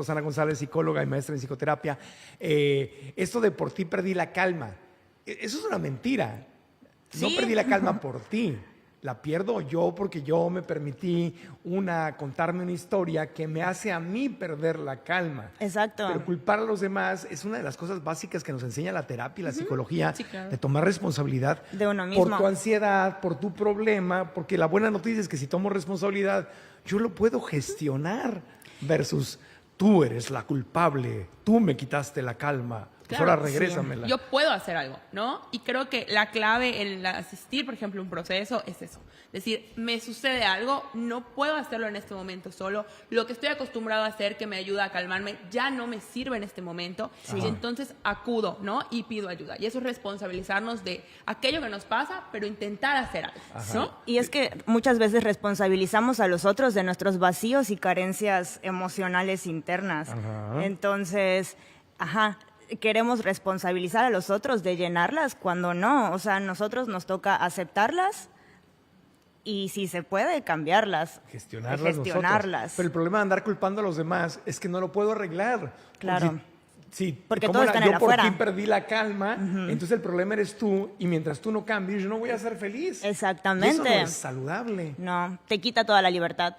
Rosana González, psicóloga y maestra en psicoterapia. Esto de por ti perdí la calma, eso es una mentira. No Sí. perdí la calma por ti. La pierdo yo porque yo me permití contarme una historia que me hace a mí perder la calma. Exacto. Pero culpar a los demás es una de las cosas básicas que nos enseña la terapia y la psicología, Sí, claro. de tomar responsabilidad De uno por mismo. tu ansiedad, por tu problema, porque la buena noticia es que si tomo responsabilidad, yo lo puedo gestionar versus tú eres la culpable, tú me quitaste la calma. Pues Claro, ahora regrésamela. Yo puedo hacer algo, ¿no? Y creo que la clave en asistir, por ejemplo, a un proceso es eso. Es decir, me sucede algo, no puedo hacerlo en este momento solo. Lo que estoy acostumbrado a hacer que me ayuda a calmarme ya no me sirve en este momento. Y entonces acudo, ¿no? Y pido ayuda. Y eso es responsabilizarnos de aquello que nos pasa, pero intentar hacer algo, ¿no? Y es que muchas veces responsabilizamos a los otros de nuestros vacíos y carencias emocionales internas. Ajá. Entonces, queremos responsabilizar a los otros de llenarlas cuando no. O sea, a nosotros nos toca aceptarlas y si se puede, cambiarlas. Gestionarlas. Pero el problema de andar culpando a los demás es que no lo puedo arreglar. Claro. Porque como todo está en el yo por afuera. ti perdí la calma, entonces el problema eres tú y mientras tú no cambies, yo no voy a ser feliz. Exactamente. Y eso no es saludable. No, te quita toda la libertad.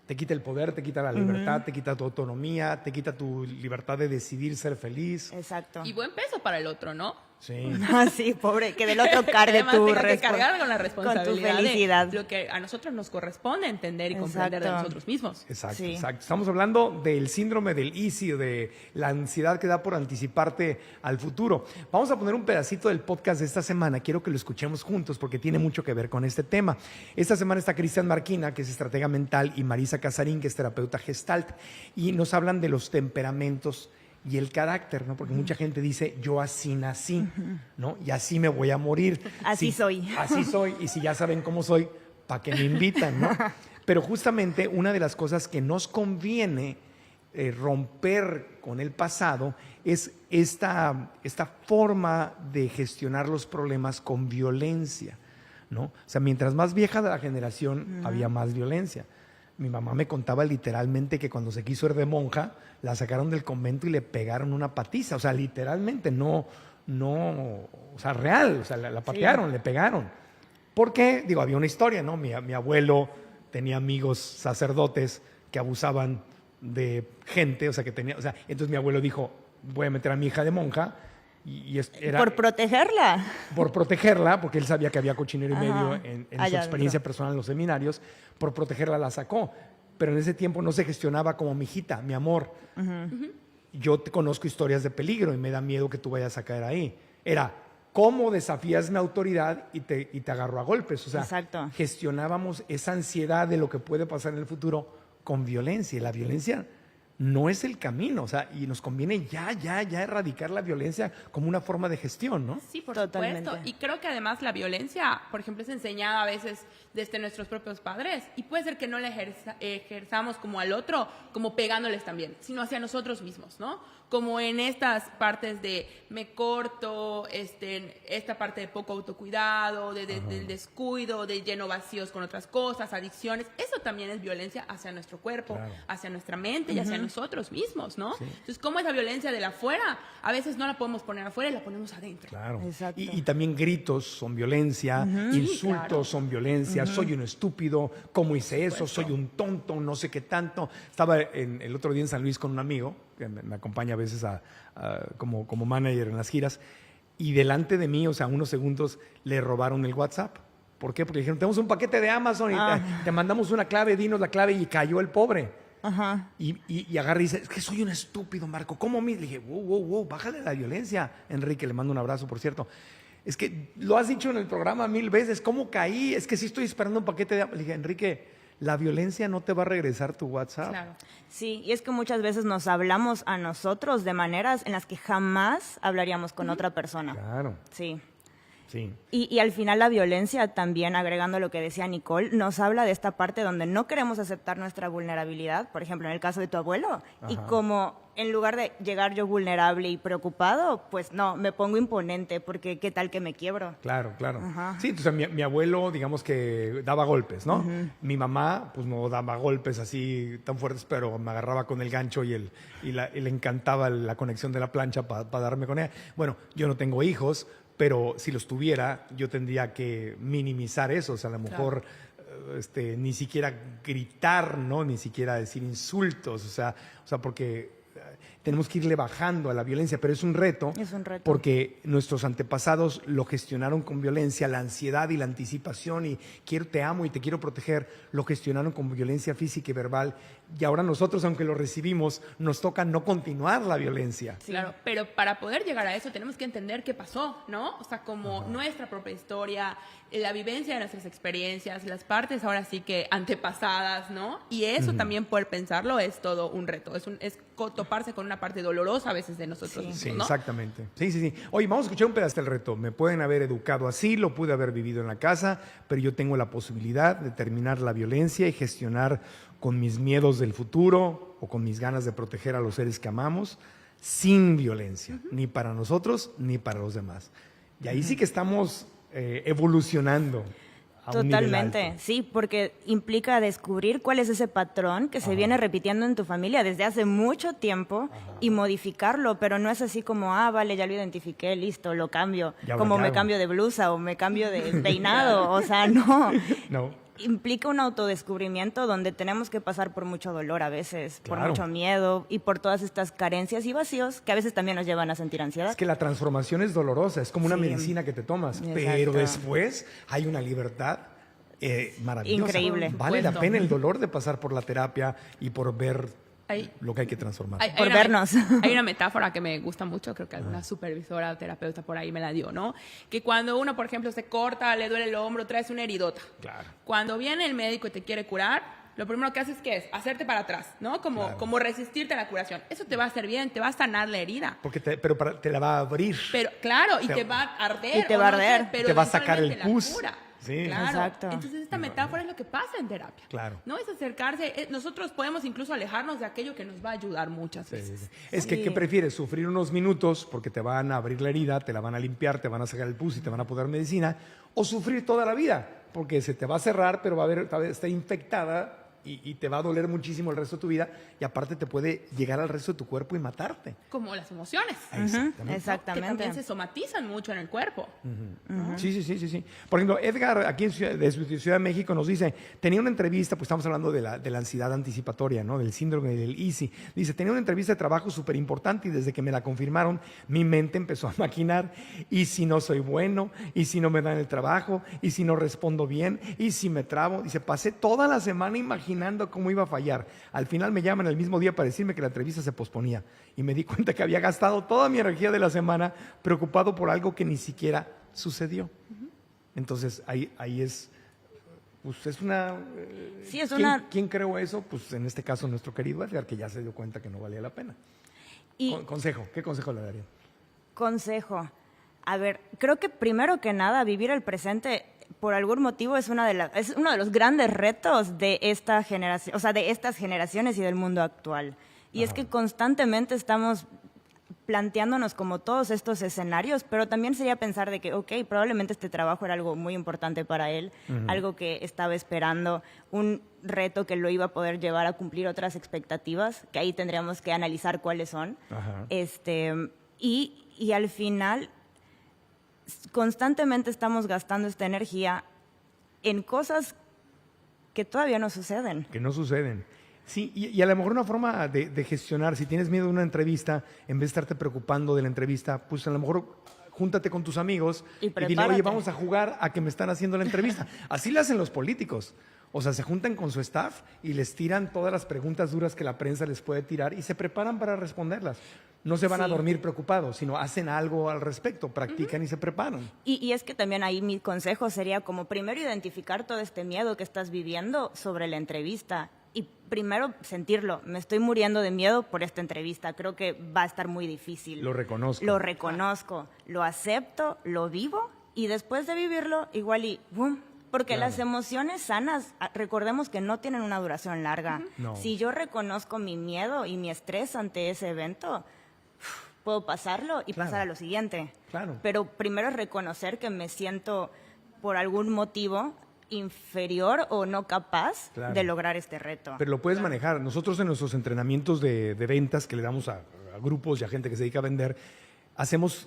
Te quita el poder, te quita la libertad, te quita tu autonomía, te quita tu libertad de decidir ser feliz. Exacto. Y buen peso para el otro, ¿no? Sí. Sí, pobre, que del otro cargue Además, tu tenga que cargar con la responsabilidad con tu felicidad. de lo que a nosotros nos corresponde entender y comprender de Exacto. nosotros mismos. Exacto, Sí. exacto. Estamos hablando del síndrome del easy, de la ansiedad que da por anticiparte al futuro. Vamos a poner un pedacito del podcast de esta semana. Quiero que lo escuchemos juntos porque tiene mucho que ver con este tema. Esta semana está Cristian Marquina, que es estratega mental, y Marisa Casarín, que es terapeuta gestalt, y nos hablan de los temperamentos y el carácter, ¿no? Porque mucha gente dice, yo así nací, ¿no? Y así me voy a morir. Así soy. Así soy, y si ya saben cómo soy, ¿para qué me invitan, no? Pero justamente una de las cosas que nos conviene romper con el pasado es esta forma de gestionar los problemas con violencia, ¿no? O sea, mientras más vieja de la generación, había más violencia. Mi mamá me contaba literalmente que cuando se quiso ir de monja, la sacaron del convento y le pegaron una patiza. O sea, literalmente, no, o sea, real. O sea, la patearon, le pegaron. ¿Por qué? Digo, había una historia, ¿no? Mi abuelo tenía amigos sacerdotes que abusaban de gente, o sea, entonces mi abuelo dijo, voy a meter a mi hija de monja. Era Por protegerla. por protegerla, porque él sabía que había cochinero y medio en su Allá experiencia adentro. personal en los seminarios, por protegerla la sacó. Pero en ese tiempo no se gestionaba como mi hijita, mi amor. Yo te conozco historias de peligro y me da miedo que tú vayas a caer ahí. Era, ¿cómo desafías mi autoridad y te agarro a golpes? O sea, Exacto. gestionábamos esa ansiedad de lo que puede pasar en el futuro con violencia. Y la violencia no es el camino, o sea, y nos conviene ya erradicar la violencia como una forma de gestión, ¿no? Sí, por Totalmente. supuesto. Y creo que además la violencia, por ejemplo, es enseñada a veces desde nuestros propios padres y puede ser que no la ejerzamos como al otro, como pegándoles también, sino hacia nosotros mismos, ¿no? Como en estas partes de me corto, esta parte de poco autocuidado, del descuido, de lleno vacíos con otras cosas, adicciones. Eso también es violencia hacia nuestro cuerpo, Claro. hacia nuestra mente y hacia nosotros mismos, ¿no? Entonces, ¿cómo esa violencia de la afuera? A veces no la podemos poner afuera y la ponemos adentro. Claro. Exacto. Y también gritos son violencia, insultos claro. son violencia, soy un estúpido, ¿cómo hice eso? Soy un tonto, no sé qué tanto. Estaba el otro día en San Luis con un amigo, que me acompaña a veces como manager en las giras, y delante de mí, o sea, unos segundos, le robaron el WhatsApp. ¿Por qué? Porque dijeron, tenemos un paquete de Amazon y te mandamos una clave, dinos la clave, y cayó el pobre. Ajá. Y agarra y dice, es que soy un estúpido, Marco. ¿Cómo me? Le dije, wow, bájale la violencia. Enrique, le mando un abrazo, por cierto. Es que lo has dicho en el programa 1000 veces, ¿cómo caí? Es que sí estoy esperando un paquete de... Le dije, Enrique, la violencia no te va a regresar tu WhatsApp. Claro. Sí, y es que muchas veces nos hablamos a nosotros de maneras en las que jamás hablaríamos con otra persona. Claro. Sí. Sí. Y al final la violencia también, agregando lo que decía Nicole, nos habla de esta parte donde no queremos aceptar nuestra vulnerabilidad, por ejemplo, en el caso de tu abuelo, y Ajá. como en lugar de llegar yo vulnerable y preocupado, pues no, me pongo imponente porque qué tal que me quiebro. Claro, claro. Ajá. Sí, entonces mi abuelo, digamos que daba golpes, ¿no? Mi mamá, pues no daba golpes así tan fuertes, pero me agarraba con el gancho y le encantaba la conexión de la plancha para darme con ella. Bueno, yo no tengo hijos, pero si los tuviera, yo tendría que minimizar eso. O sea, a lo mejor ni siquiera gritar, ¿no? Ni siquiera decir insultos. O sea, porque tenemos que irle bajando a la violencia, pero es un reto. Es un reto. Porque nuestros antepasados lo gestionaron con violencia, la ansiedad y la anticipación y te amo y te quiero proteger, lo gestionaron con violencia física y verbal. Y ahora nosotros, aunque lo recibimos, nos toca no continuar la violencia. Claro, pero para poder llegar a eso tenemos que entender qué pasó, ¿no? O sea, como nuestra propia historia, la vivencia de nuestras experiencias, las partes ahora sí que antepasadas, ¿no? Y eso también poder pensarlo es todo un reto, es toparse con una parte dolorosa a veces de nosotros mismos, Sí, ¿no? exactamente. Sí. Oye, vamos a escuchar un pedazo del reto. Me pueden haber educado así, lo pude haber vivido en la casa, pero yo tengo la posibilidad de terminar la violencia y gestionar con mis miedos del futuro o con mis ganas de proteger a los seres que amamos sin violencia, ni para nosotros ni para los demás. Y ahí sí que estamos evolucionando. A un nivel Totalmente, alto. sí, porque implica descubrir cuál es ese patrón que se viene repitiendo en tu familia desde hace mucho tiempo y modificarlo, pero no es así como, vale, ya lo identifiqué, listo, lo cambio, ¿Y ahora como qué me hago? cambio de blusa o me cambio de peinado, o sea, no. No. Implica un autodescubrimiento donde tenemos que pasar por mucho dolor a veces, por Claro. mucho miedo y por todas estas carencias y vacíos que a veces también nos llevan a sentir ansiedad. Es que la transformación es dolorosa, es como una Sí. medicina que te tomas, Exacto. pero después hay una libertad maravillosa. Increíble. Vale la Supuesto. pena el dolor de pasar por la terapia y por ver Hay- lo que hay que transformar. Por una vernos. Hay una metáfora que me gusta mucho, creo que alguna supervisora o terapeuta por ahí me la dio, ¿no? Que cuando uno, por ejemplo, se corta, le duele el hombro, traes una heridota. Claro. Cuando viene el médico y te quiere curar, lo primero que haces, ¿qué es? Hacerte para atrás, ¿no? Como resistirte a la curación. Eso te va a hacer bien, te va a sanar la herida. Porque te la va a abrir. Pero, claro, y Te- te va a arder. Y te o va a no sé, arder. pero Te va a sacar el eventualmente pus. la cura. Sí. Claro. Exacto. Entonces, esta metáfora es lo que pasa en terapia. Claro. No es acercarse. Nosotros podemos incluso alejarnos de aquello que nos va a ayudar muchas veces. Es que, Sí. ¿qué prefieres? Sufrir unos minutos porque te van a abrir la herida, te la van a limpiar, te van a sacar el pus y te van a poner medicina, o sufrir toda la vida porque se te va a cerrar, pero está infectada y te va a doler muchísimo el resto de tu vida y aparte te puede llegar al resto de tu cuerpo y matarte. Como las emociones. Exactamente. Que Exactamente. también se somatizan mucho en el cuerpo. Sí. Por ejemplo, Edgar, aquí de Ciudad de México, nos dice, tenía una entrevista, pues estamos hablando de la ansiedad anticipatoria, ¿no? Del síndrome del EASY. Dice, tenía una entrevista de trabajo súper importante y desde que me la confirmaron, mi mente empezó a maquinar, ¿y si no soy bueno? ¿Y si no me dan el trabajo? ¿Y si no respondo bien? ¿Y si me trabo? Dice, pasé toda la semana imaginando cómo iba a fallar. Al final me llaman el mismo día para decirme que la entrevista se posponía y me di cuenta que había gastado toda mi energía de la semana preocupado por algo que ni siquiera sucedió. Entonces ahí es, pues es una... Sí, es ¿quién, una... ¿Quién creó eso? Pues en este caso nuestro querido Edgar, que ya se dio cuenta que no valía la pena. Y Consejo, ¿qué consejo le daría? consejo. A ver, creo que primero que nada, vivir el presente por algún motivo es uno de los grandes retos de esta generación, o sea, de estas generaciones y del mundo actual. Y es que constantemente estamos planteándonos como todos estos escenarios, pero también sería pensar de que, ok, probablemente este trabajo era algo muy importante para él, algo que estaba esperando, un reto que lo iba a poder llevar a cumplir otras expectativas, que ahí tendríamos que analizar cuáles son. Ajá. Y al final constantemente estamos gastando esta energía en cosas que todavía no suceden. Que no suceden. Sí, y a lo mejor una forma de gestionar, si tienes miedo de una entrevista, en vez de estarte preocupando de la entrevista, pues a lo mejor júntate con tus amigos Y dile, prepárate. oye, vamos a jugar a que me están haciendo la entrevista. Así lo hacen los políticos. O sea, se juntan con su staff y les tiran todas las preguntas duras que la prensa les puede tirar y se preparan para responderlas. No se van a Sí. dormir preocupados, sino hacen algo al respecto, practican y se preparan. Y es que también ahí mi consejo sería como primero identificar todo este miedo que estás viviendo sobre la entrevista y primero sentirlo. Me estoy muriendo de miedo por esta entrevista. Creo que va a estar muy difícil. Lo reconozco. Lo reconozco, lo acepto, lo vivo y después de vivirlo, igual y ¡bum! Porque Claro. las emociones sanas, recordemos que no tienen una duración larga. No. Si yo reconozco mi miedo y mi estrés ante ese evento, puedo pasarlo y Claro. pasar a lo siguiente. Claro. Pero primero es reconocer que me siento por algún motivo inferior o no capaz Claro. de lograr este reto. Pero lo puedes manejar. Nosotros en nuestros entrenamientos de ventas que le damos a grupos y a gente que se dedica a vender,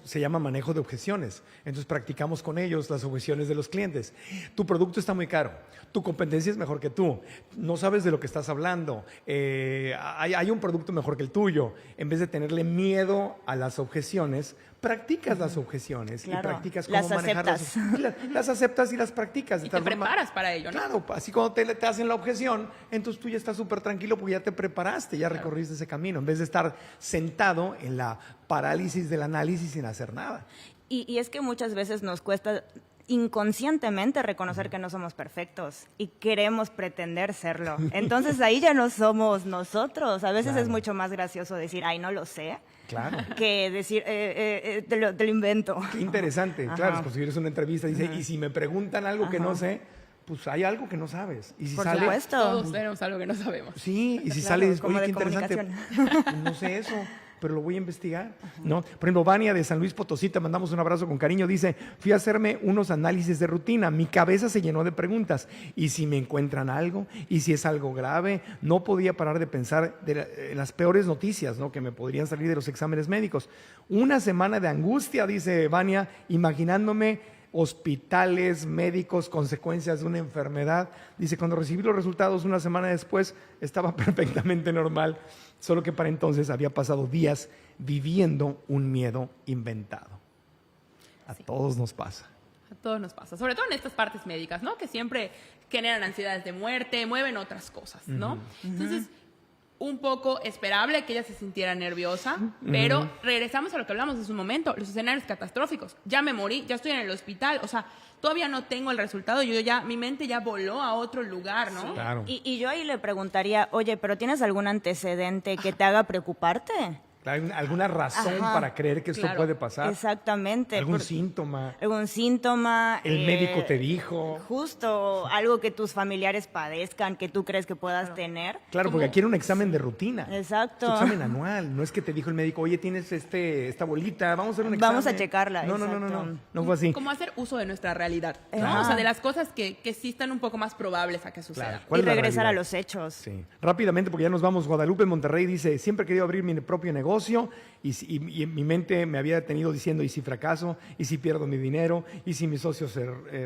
se llama manejo de objeciones. Entonces practicamos con ellos las objeciones de los clientes. Tu producto está muy caro, tu competencia es mejor que tú, no sabes de lo que estás hablando, hay un producto mejor que el tuyo. En vez de tenerle miedo a las objeciones, practicas las objeciones Claro, y practicas cómo las manejarlas. aceptas. Las aceptas y las practicas. de Y tal te forma- preparas para ello, ¿no? Claro, así cuando te hacen la objeción, entonces tú ya estás súper tranquilo porque ya te preparaste, ya recorriste ese camino, en vez de estar sentado en la parálisis del análisis sin hacer nada. Y es que muchas veces nos cuesta inconscientemente reconocer que no somos perfectos y queremos pretender serlo. Entonces ahí ya no somos nosotros. A veces Claro. es mucho más gracioso decir, ay, no lo sé, Claro. que decir, te lo invento. Qué interesante. Ajá. Claro, pues si eres una entrevista y dice, y si me preguntan algo que no sé, pues hay algo que no sabes. Y si Por sale, supuesto. Todos tenemos algo que no sabemos. sí, y si Claro, sale, dices, como oye, de qué interesante. Pues no sé eso, pero lo voy a investigar, ¿no? Por ejemplo, Vania de San Luis Potosí, te mandamos un abrazo con cariño, dice, fui a hacerme unos análisis de rutina, mi cabeza se llenó de preguntas, y si me encuentran algo, y si es algo grave, no podía parar de pensar en las peores noticias, ¿no? Que me podrían salir de los exámenes médicos. Una semana de angustia, dice Vania, imaginándome hospitales, médicos, consecuencias de una enfermedad. Dice, cuando recibí los resultados una semana después, estaba perfectamente normal, solo que para entonces había pasado días viviendo un miedo inventado. A todos nos pasa. A todos nos pasa, sobre todo en estas partes médicas, ¿no? Que siempre generan ansiedades de muerte, mueven otras cosas, ¿no? Entonces, un poco esperable que ella se sintiera nerviosa, pero regresamos a lo que hablamos hace un momento, los escenarios catastróficos. Ya me morí, ya estoy en el hospital, o sea, todavía no tengo el resultado, mi mente ya voló a otro lugar, ¿no? Claro. Y yo ahí le preguntaría, oye, ¿pero tienes algún antecedente que te haga preocuparte? ¿Hay alguna razón Ajá. para creer que esto Claro. puede pasar? Exactamente. ¿Algún síntoma? Algún síntoma. ¿El médico te dijo? Justo, algo que tus familiares padezcan, que tú crees que puedas tener. Claro, porque aquí era un examen de rutina. Exacto. Es un examen anual. No es que te dijo el médico, oye, tienes esta bolita, vamos a hacer un examen. Vamos a checarla, No, exacto. no fue así. Cómo hacer uso de nuestra realidad, ¿no? Ajá. O sea, de las cosas que sí están un poco más probables a que suceda. Claro. Y ¿Cuál es la regresar a realidad? los hechos. Sí. Rápidamente, porque ya nos vamos. Guadalupe Monterrey dice, siempre he querido abrir mi propio negocio y mi mente me había detenido diciendo, ¿y si fracaso? ¿Y si pierdo mi dinero? ¿Y si mi socio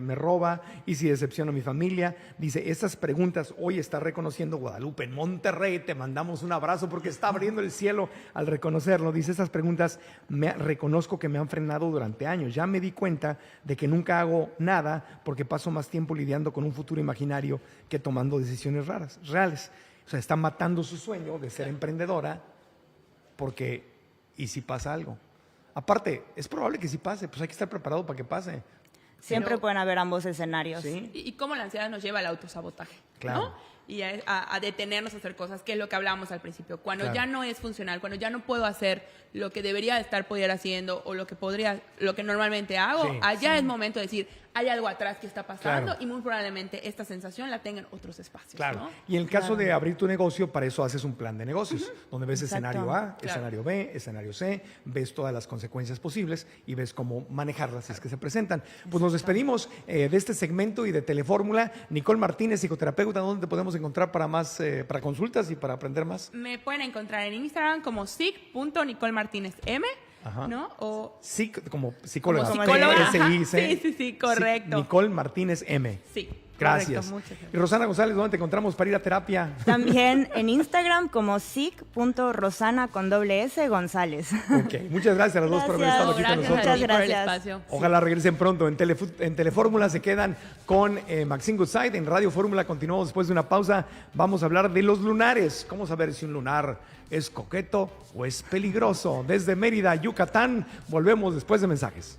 me roba? ¿Y si decepciono a mi familia? Dice, esas preguntas hoy está reconociendo Guadalupe en Monterrey. Te mandamos un abrazo porque está abriendo el cielo al reconocerlo. Dice, esas preguntas reconozco que me han frenado durante años. Ya me di cuenta de que nunca hago nada porque paso más tiempo lidiando con un futuro imaginario que tomando decisiones reales. O sea, está matando su sueño de ser emprendedora porque, ¿y si pasa algo? Aparte, es probable que si pase, pues hay que estar preparado para que pase. Siempre Pero- pueden haber ambos escenarios. ¿Sí? Y cómo la ansiedad nos lleva al autosabotaje, Claro. ¿no? Y a detenernos a hacer cosas, que es lo que hablábamos al principio. Cuando Claro. ya no es funcional, cuando ya no puedo hacer lo que debería estar pudiera haciendo o lo que normalmente hago, Sí. allá es momento de decir, hay algo atrás que está pasando Claro. y muy probablemente esta sensación la tengan otros espacios, Claro. ¿no? Y en el caso de abrir tu negocio, para eso haces un plan de negocios, donde ves Exacto. escenario A, Claro. escenario B, escenario C, ves todas las consecuencias posibles y ves cómo manejarlas si es que se presentan. Pues nos despedimos de este segmento y de Telefórmula. Nicole Martínez, psicoterapeuta, ¿dónde te podemos encontrar para más, para consultas y para aprender más? Me pueden encontrar en Instagram como sic.nicolemartinezm, Ajá. ¿no? O Como psicóloga. Como psicóloga, ajá. S-I-C. Sí, correcto. Nicole Martínez M. sí. Gracias. Correcto, muchas gracias. Y Rosana González, ¿dónde te encontramos para ir a terapia? También en Instagram como sic.rosana con doble S González. Ok, muchas gracias a las dos por haber estado aquí con Gracias nosotros. a ti por el Gracias. espacio. Ojalá regresen pronto. En Telefórmula se quedan con Maxine Goodside. En Radio Fórmula continuamos después de una pausa. Vamos a hablar de los lunares. ¿Cómo saber si un lunar es coqueto o es peligroso? Desde Mérida, Yucatán. Volvemos después de mensajes.